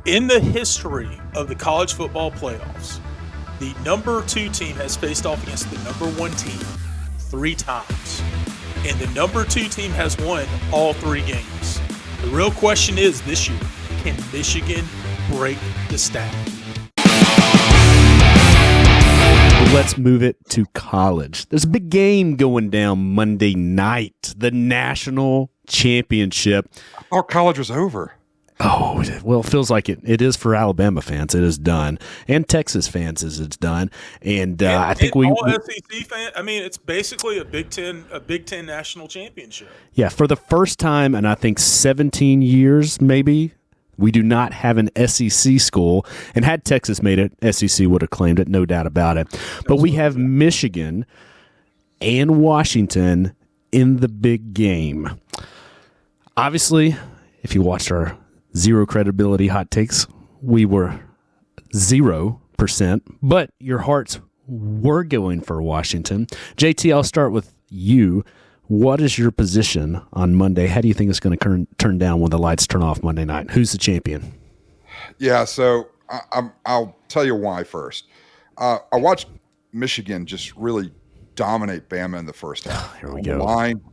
In the history of the college football playoffs, the number 2 team has faced off against the number 1 team 3 times. And the number 2 team has won all 3 games. The real question is this year, can Michigan break the stack? Let's move it to college. There's a big game going down Monday night, the National Championship. Our college was over. Oh, well, it feels like it is for Alabama fans. It is done. And Texas fans it's done. And I think all SEC fans, I mean, it's basically a Big Ten national championship. Yeah, for the first time in I think 17 years maybe, we do not have an SEC school. And had Texas made it, SEC would have claimed it, no doubt about it. But we have Michigan and Washington in the big game. Obviously, if you watched our zero credibility hot takes, we were 0%, but your hearts were going for Washington. JT, I'll start with you. What is your position on Monday? How do you think it's going to turn down when the lights turn off Monday night? Who's the champion? Yeah, so I'll tell you why first. I watched Michigan just really dominate Bama in the first half. Here we go.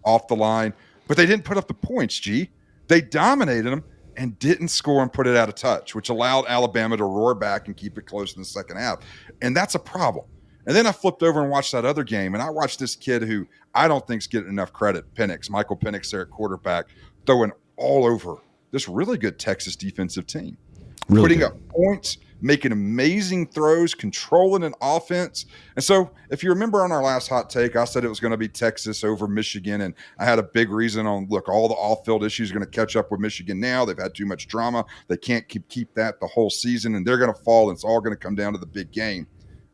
Off the line, but they didn't put up the points, G. They dominated them and didn't score and put it out of touch, which allowed Alabama to roar back and keep it close in the second half. And that's a problem. And then I flipped over and watched that other game, and I watched this kid who I don't think's getting enough credit, Michael Penix there at quarterback, throwing all over this really good Texas defensive team. Putting up points, making amazing throws, controlling an offense. And so if you remember on our last hot take, I said it was going to be Texas over Michigan, and I had a big reason on, look, all the off-field issues are going to catch up with Michigan now. They've had too much drama. They can't keep that the whole season, and they're going to fall, and it's all going to come down to the big game.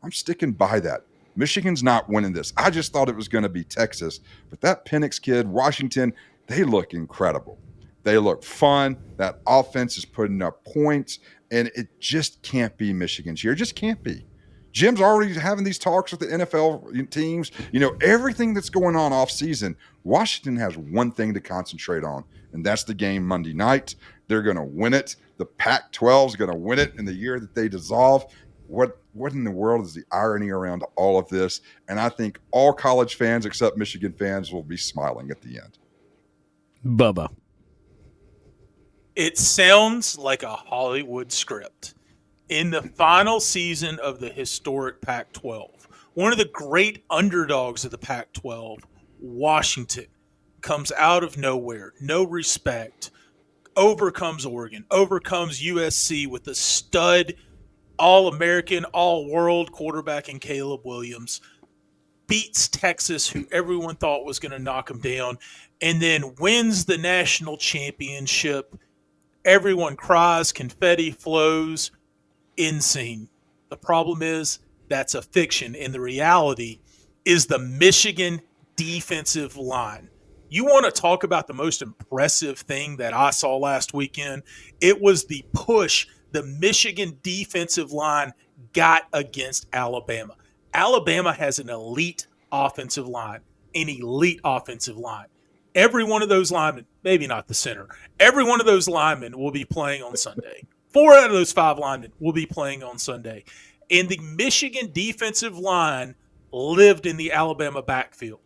I'm sticking by that. Michigan's not winning this. I just thought it was going to be Texas. But that Penix kid, Washington, they look incredible. They look fun. That offense is putting up points, and it just can't be Michigan's year. It just can't be. Jim's already having these talks with the NFL teams. You know, everything that's going on off season, Washington has one thing to concentrate on, and that's the game Monday night. They're going to win it. The Pac-12 is going to win it in the year that they dissolve. What in the world is the irony around all of this? And I think all college fans except Michigan fans will be smiling at the end. Bubba. It sounds like a Hollywood script. In the final season of the historic Pac-12, one of the great underdogs of the Pac-12, Washington, comes out of nowhere, no respect, overcomes Oregon, overcomes USC with a stud All-American, All-World quarterback in Caleb Williams, beats Texas, who everyone thought was going to knock them down, and then wins the national championship. Everyone cries, confetti flows, insane. The problem is that's a fiction, and the reality is the Michigan defensive line. You want to talk about the most impressive thing that I saw last weekend? It was the push the Michigan defensive line got against Alabama. Alabama has an elite offensive line, Every one of those linemen, maybe not the center, every one of those linemen will be playing on Sunday. 4 out of those 5 linemen will be playing on Sunday. And the Michigan defensive line lived in the Alabama backfield.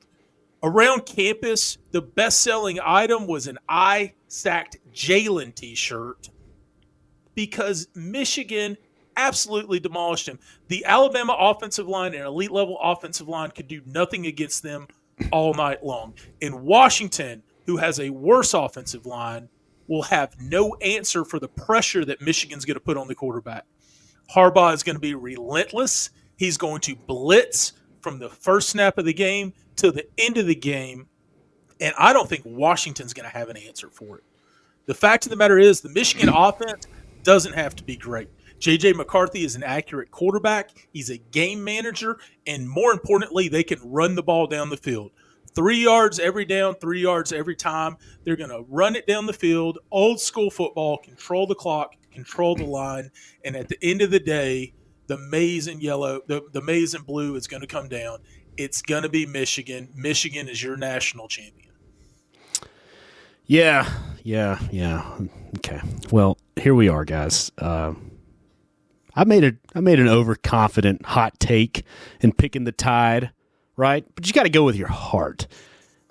Around campus, the best-selling item was an I Sacked Jalen t-shirt because Michigan absolutely demolished him. The Alabama offensive line and elite-level offensive line could do nothing against them all night long. And Washington, who has a worse offensive line, will have no answer for the pressure that Michigan's going to put on the quarterback. Harbaugh is going to be relentless. He's going to blitz from the first snap of the game to the end of the game, and I don't think Washington's going to have an answer for it. The fact of the matter is the Michigan offense doesn't have to be great. J.J. McCarthy is an accurate quarterback. He's a game manager, and more importantly, they can run the ball down the field. 3 yards every down, 3 yards every time. They're going to run it down the field, old school football, control the clock, control the line, and at the end of the day, the maize and yellow, the maize and blue is going to come down. It's going to be Michigan. Michigan is your national champion. Yeah. Okay. Well, here we are, guys. I made an overconfident hot take in picking the Tide, right? But you got to go with your heart.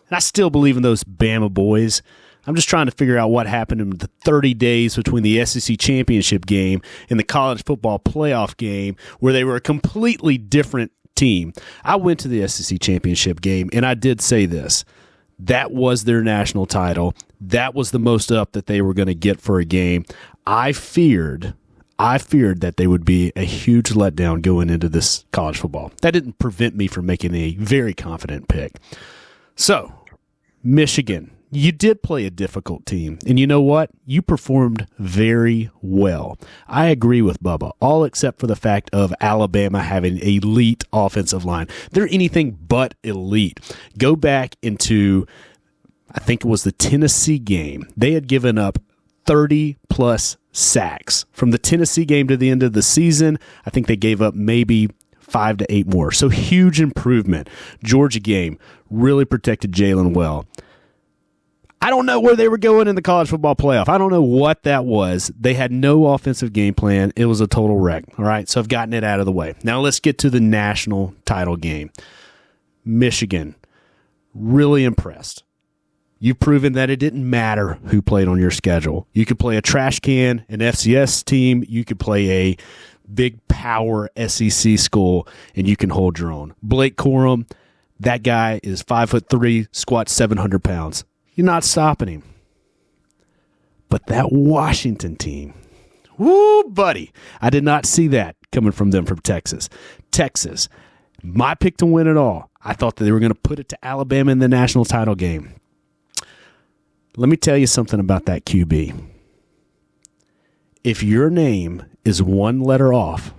And I still believe in those Bama boys. I'm just trying to figure out what happened in the 30 days between the SEC Championship game and the college football playoff game where they were a completely different team. I went to the SEC Championship game, and I did say this. That was their national title. That was the most up that they were going to get for a game. I feared that they would be a huge letdown going into this college football. That didn't prevent me from making a very confident pick. So, Michigan, you did play a difficult team. And you know what? You performed very well. I agree with Bubba, all except for the fact of Alabama having an elite offensive line. They're anything but elite. Go back into, I think it was the Tennessee game. They had given up 30-plus sacks. From the Tennessee game to the end of the season, I think they gave up maybe 5 to 8 more. So huge improvement. Georgia game really protected Jalen well. I don't know where they were going in the college football playoff. I don't know what that was. They had no offensive game plan. It was a total wreck. All right, so I've gotten it out of the way. Now let's get to the national title game. Michigan, really impressed. You've proven that it didn't matter who played on your schedule. You could play a trash can, an FCS team. You could play a big power SEC school, and you can hold your own. Blake Corum, that guy is 5'3", squats 700 pounds. You're not stopping him. But that Washington team, woo, buddy, I did not see that coming from them from Texas. Texas, my pick to win it all. I thought that they were going to put it to Alabama in the national title game. Let me tell you something about that QB. If your name is one letter off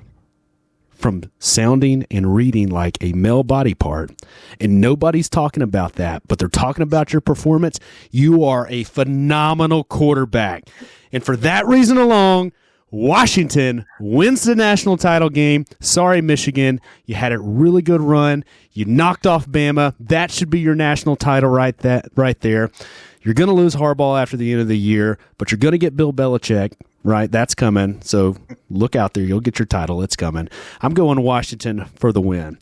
from sounding and reading like a male body part, and nobody's talking about that, but they're talking about your performance, you are a phenomenal quarterback. And for that reason alone, Washington wins the national title game. Sorry, Michigan. You had a really good run. You knocked off Bama. That should be your national title right there. You're going to lose Harbaugh after the end of the year, but you're going to get Bill Belichick. Right, that's coming. So look out there. You'll get your title. It's coming. I'm going to Washington for the win.